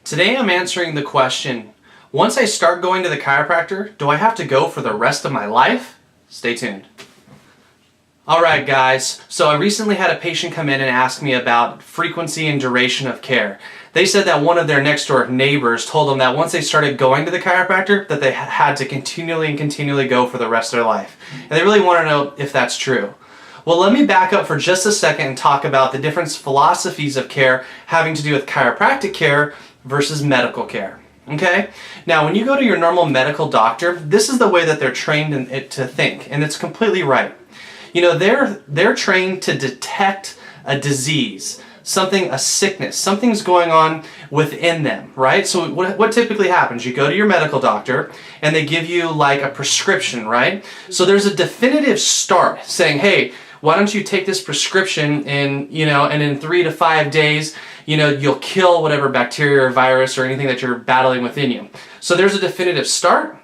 Today I'm answering the question, once I start going to the chiropractor, do I have to go for the rest of my life? Stay tuned. Alright guys, so I recently had a patient come in and ask me about frequency and duration of care. They said that one of their next door neighbors told them that once they started going to the chiropractor that they had to continually go for the rest of their life. And they really want to know if that's true. Well, let me back up for just a second and talk about the different philosophies of care having to do with chiropractic care versus medical care. Okay? Now, when you go to your normal medical doctor, this is the way that they're trained to think, and it's completely right. You know, they're trained to detect a disease, a sickness, something's going on within them, right? So what typically happens? You go to your medical doctor and they give you like a prescription, right? So there's a definitive start saying, hey, why don't you take this prescription and in 3 to 5 days, you'll kill whatever bacteria or virus or anything that you're battling within you. So there's a definitive start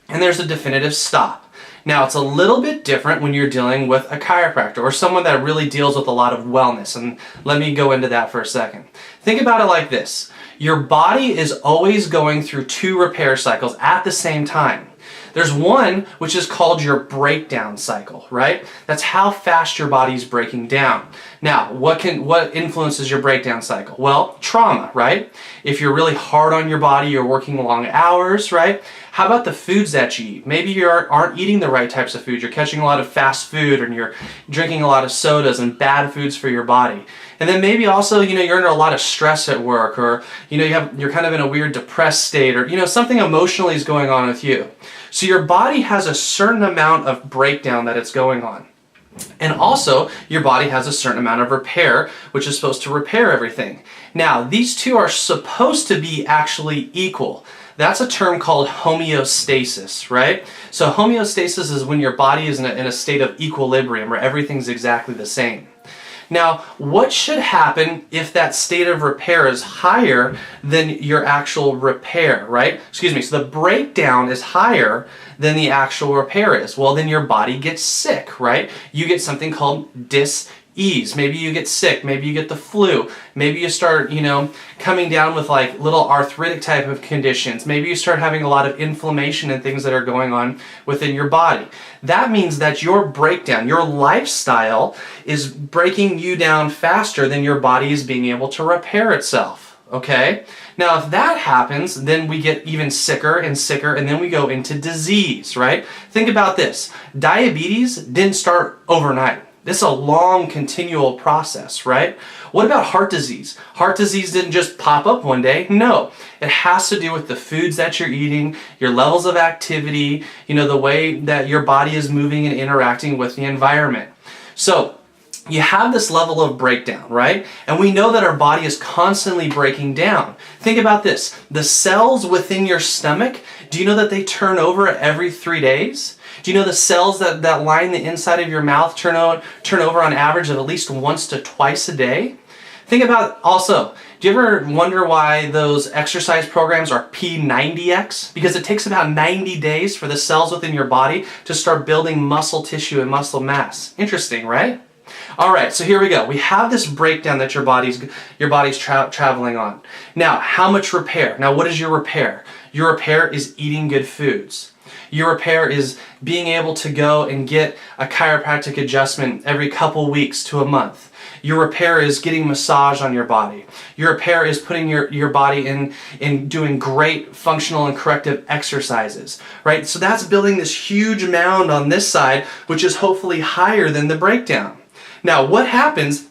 and there's a definitive stop. Now, it's a little bit different when you're dealing with a chiropractor or someone that really deals with a lot of wellness, and let me go into that for a second. Think about it like this. Your body is always going through 2 repair cycles at the same time. There's one which is called your breakdown cycle, right? That's how fast your body's breaking down. Now, what influences your breakdown cycle? Well, trauma, right? If you're really hard on your body, you're working long hours, right? How about the foods that you eat? Maybe you aren't eating the right types of food. You're catching a lot of fast food and you're drinking a lot of sodas and bad foods for your body. And then maybe also, you're under a lot of stress at work, or you're kind of in a weird depressed state, or something emotionally is going on with you. So your body has a certain amount of breakdown that it's going on. And also, your body has a certain amount of repair, which is supposed to repair everything. Now, these two are supposed to be actually equal. That's a term called homeostasis, right? So homeostasis is when your body is in a state of equilibrium, where everything's exactly the same. Now, what should happen if that state of repair is higher than your actual repair, right? Excuse me, so the breakdown is higher than the actual repair is. Well, then your body gets sick, right? You get something called dis-ease. Maybe you get sick, maybe you get the flu, maybe you start, coming down with like little arthritic type of conditions. Maybe you start having a lot of inflammation and things that are going on within your body. That means that your breakdown, your lifestyle is breaking you down faster than your body is being able to repair itself, okay? Now, if that happens, then we get even sicker and sicker, and then we go into disease, right? Think about this. Diabetes didn't start overnight. This is a long, continual process, right? What about heart disease? Heart disease didn't just pop up one day. No, it has to do with the foods that you're eating, your levels of activity, the way that your body is moving and interacting with the environment. So, you have this level of breakdown, right? And we know that our body is constantly breaking down. Think about this. The cells within your stomach, do you know that they turn over every 3 days? Do you know the cells that line the inside of your mouth turn over on average of at least once to twice a day? Think about also, do you ever wonder why those exercise programs are P90X? Because it takes about 90 days for the cells within your body to start building muscle tissue and muscle mass. Interesting, right? All right, so here we go. We have this breakdown that your body's traveling on. Now, how much repair? Now, what is your repair? Your repair is eating good foods. Your repair is being able to go and get a chiropractic adjustment every couple weeks to a month. Your repair is getting massage on your body. Your repair is putting your body in doing great functional and corrective exercises, right? So that's building this huge mound on this side, which is hopefully higher than the breakdown. Now, what happens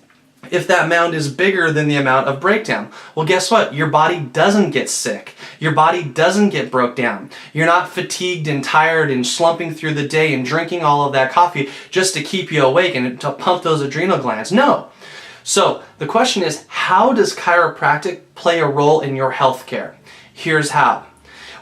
if that mound is bigger than the amount of breakdown? Well, guess what? Your body doesn't get sick. Your body doesn't get broke down. You're not fatigued and tired and slumping through the day and drinking all of that coffee just to keep you awake and to pump those adrenal glands. No. So the question is, how does chiropractic play a role in your health care? Here's how.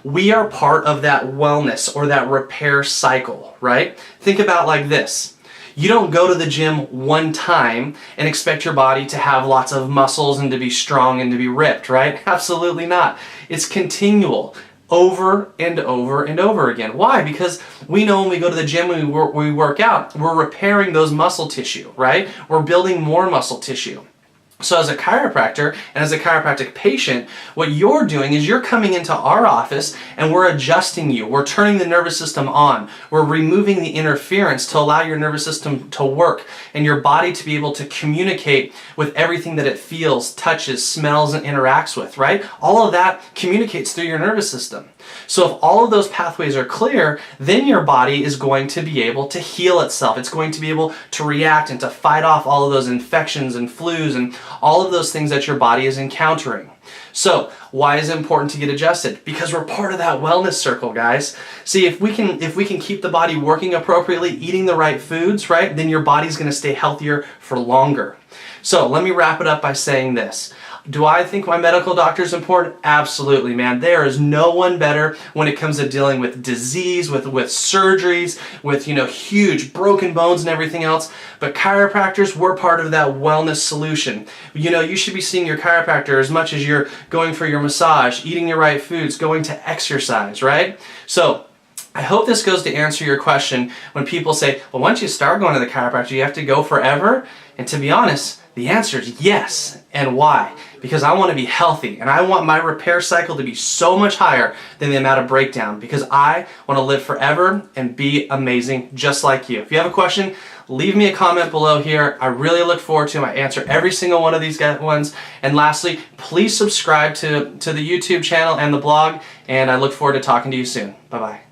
We are part of that wellness or that repair cycle, right? Think about like this. You don't go to the gym one time and expect your body to have lots of muscles and to be strong and to be ripped, right? Absolutely not. It's continual, over and over and over again. Why? Because we know when we go to the gym and we work out, we're repairing those muscle tissue, right? We're building more muscle tissue. So as a chiropractor and as a chiropractic patient, what you're doing is you're coming into our office and we're adjusting you. We're turning the nervous system on. We're removing the interference to allow your nervous system to work and your body to be able to communicate with everything that it feels, touches, smells, and interacts with, right? All of that communicates through your nervous system. So if all of those pathways are clear, then your body is going to be able to heal itself. It's going to be able to react and to fight off all of those infections and flus and all of those things that your body is encountering. So why is it important to get adjusted? Because we're part of that wellness circle, guys. See, if we can keep the body working appropriately, eating the right foods, right, then your body's going to stay healthier for longer. So let me wrap it up by saying this. Do I think my medical doctor is important? Absolutely, man. There is no one better when it comes to dealing with disease, with surgeries, with, huge broken bones and everything else. But chiropractors, we're part of that wellness solution. You should be seeing your chiropractor as much as you're going for your massage, eating your right foods, going to exercise, right? So I hope this goes to answer your question when people say, well, once you start going to the chiropractor, you have to go forever. And to be honest, the answer is yes. And why? Because I want to be healthy and I want my repair cycle to be so much higher than the amount of breakdown, because I want to live forever and be amazing just like you. If you have a question, leave me a comment below here. I really look forward to them. I answer every single one of these ones. And lastly, please subscribe to the YouTube channel and the blog, and I look forward to talking to you soon. Bye-bye.